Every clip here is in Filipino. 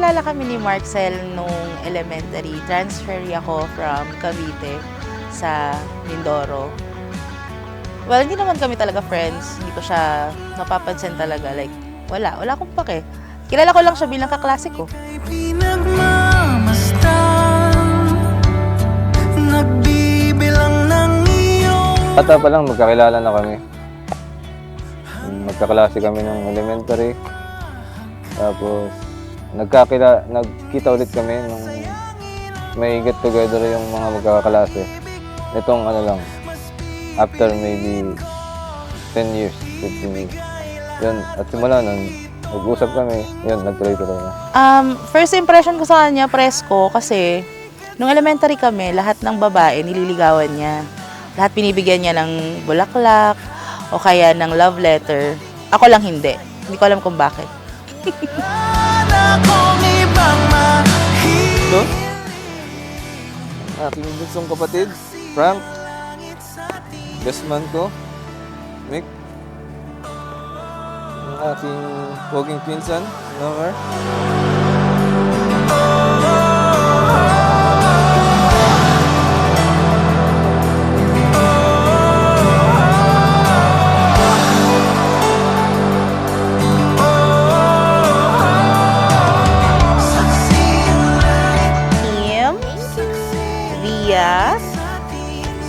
Nagkakilala kami ni Marcel nung elementary. Transfer ako from Cavite sa Mindoro. Well, hindi naman kami talaga friends. Hindi ko siya napapansin talaga. Like, wala akong pake. Kilala ko lang siya bilang kaklase ko. Bata pa lang, magkakilala na kami. Magkaklase kami ng elementary. Tapos, nagkita ulit kami nung may get together yung mga magkakaklase. Itong lang, after maybe 10 years, 15 years. Yun, at simula nun, nag-usap kami, yun, nagtuloy-tuloy na. First impression ko sa kanya, presko, kasi nung elementary kami, lahat ng babae nililigawan niya. Lahat binibigyan niya ng bulaklak o kaya ng love letter. Ako lang hindi. Hindi ko alam kung bakit. Ito, aking bunsong kapatid, Frank, best man ko, Mick, ang aking poging pinsan, Nomer.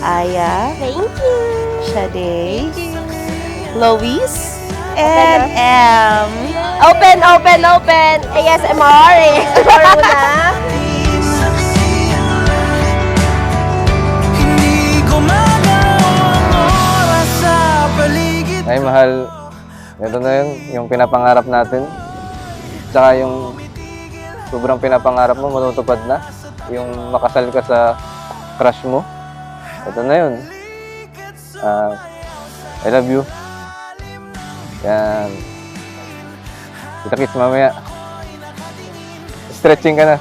Aya, Thank you. Shade, Lois, and M. Open. ASMR. ASMR muna. Ay, mahal, ito na yun, yung pinapangarap natin. Tsaka yung sobrang pinapangarap mo, matutupad na. Yung makasal ka sa crush mo. Ito na yun. I love you. Yan. Kita-kits mamaya. Stretching ka na.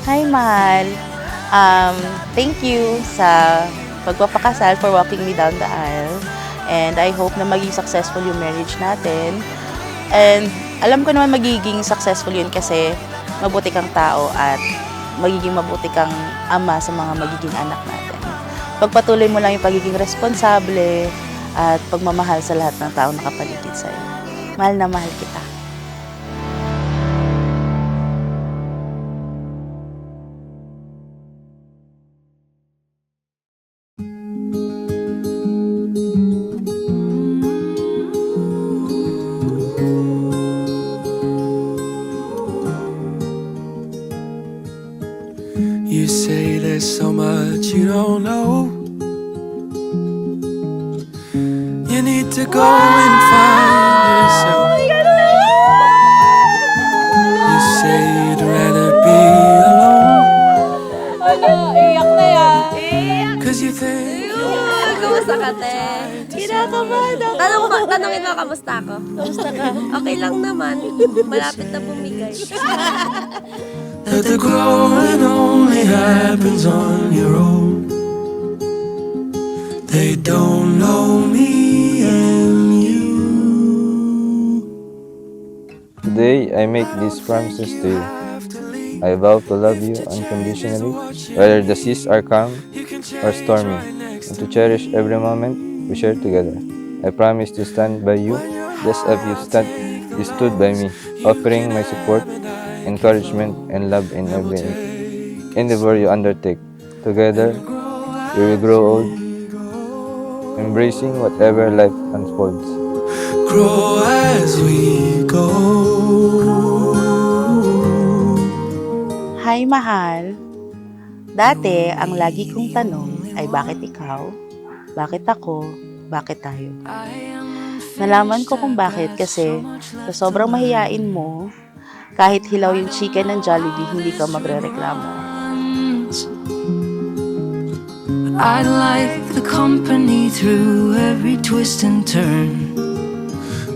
Hi, mahal. Thank you sa pagpapakasal for walking me down the aisle. And I hope na maging successful yung marriage natin. And alam ko naman magiging successful yun kasi mabuti kang tao at magiging mabuti kang ama sa mga magiging anak natin. Pagpatuloy mo lang yung pagiging responsable at pagmamahal sa lahat ng tao nakapaligid sa'yo. Mahal na mahal kita. You say there's so much you don't know. You need to go and find yourself. You say you'd rather be alone. Iyak na yan. Cause you think Kamusta ka, te? Kinakabahan ako. Tanungin mo, kamusta ako? Kamusta ka? Okay lang naman. Malapit na bumigay. that the growing only happens on your own. They don't know me and you. Today, I make these promises to you. I vow to love you unconditionally, whether the seas are calm or stormy, and to cherish every moment we share together. I promise to stand by you just as you stood by me, offering my support, encouragement, and love in every endeavor you undertake. Together, we will grow old, embracing whatever life unfolds. Grow as we go. Hi, mahal. Dati, ang lagi kong tanong ay bakit ikaw? Bakit ako? Bakit tayo? Nalaman ko kung bakit kasi sa sobrang mahiyain mo, kahit hilaw yung chicken ng Jollibee, hindi ka magrereklamo. I like the company through every twist and turn.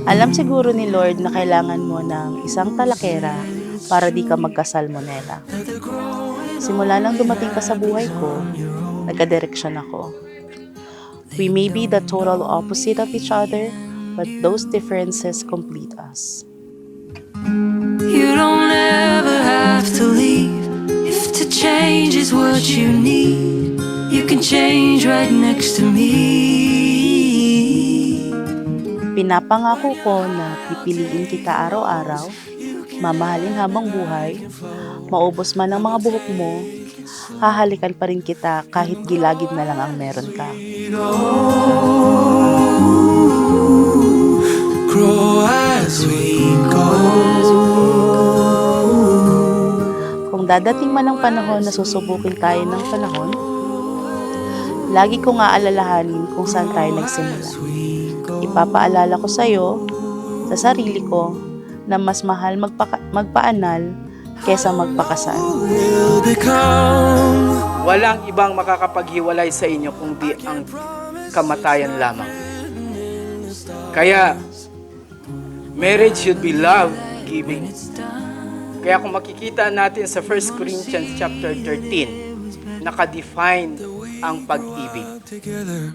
Alam siguro ni Lord na kailangan mo ng isang talakera para di ka magka-salmonella. Simula nang dumating ka sa buhay ko, nagka-direksyon ako. We may be the total opposite of each other, but those differences complete us. You don't ever have to leave. If to change is what you need, you can change right next to me. Pinapangako ko na pipiliin kita araw-araw, mamahalin habang buhay, maubos man ang mga buhok mo, hahalikan pa rin kita kahit gilagid na lang ang meron ka. Grow as we go. Kung dadating man ang panahon na susubukin tayo ng panahon, lagi kong aalalahanin kung saan tayo nagsimula. Ipapaalala ko sa'yo, sa sarili ko, na mas mahal magpaanal kesa magpakasal. Will become Walang ibang makakapaghiwalay sa inyo kundi ang kamatayan lamang. Kaya, marriage should be love-giving. Kaya kung makikita natin sa 1 Corinthians chapter 13, nakadefine ang pag-ibig. together.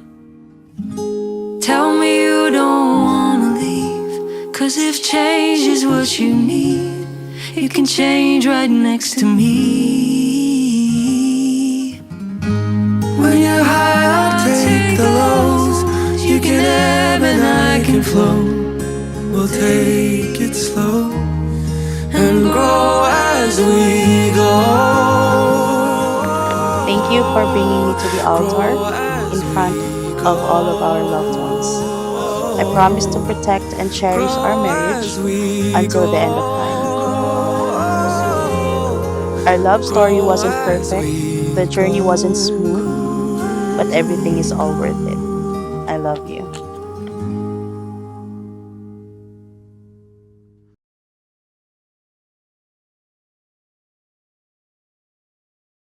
Tell me you don't wanna leave, 'cause if change is what you need, you can change right next to me. When you're high, I'll take the lows. You can ebb and I can flow. We'll take it slow and grow as we go. Thank you for bringing me to the altar in front of all of our loved ones. I promise to protect and cherish our marriage until the end of time. Our love story wasn't perfect, the journey wasn't smooth, but everything is all worth it. I love you.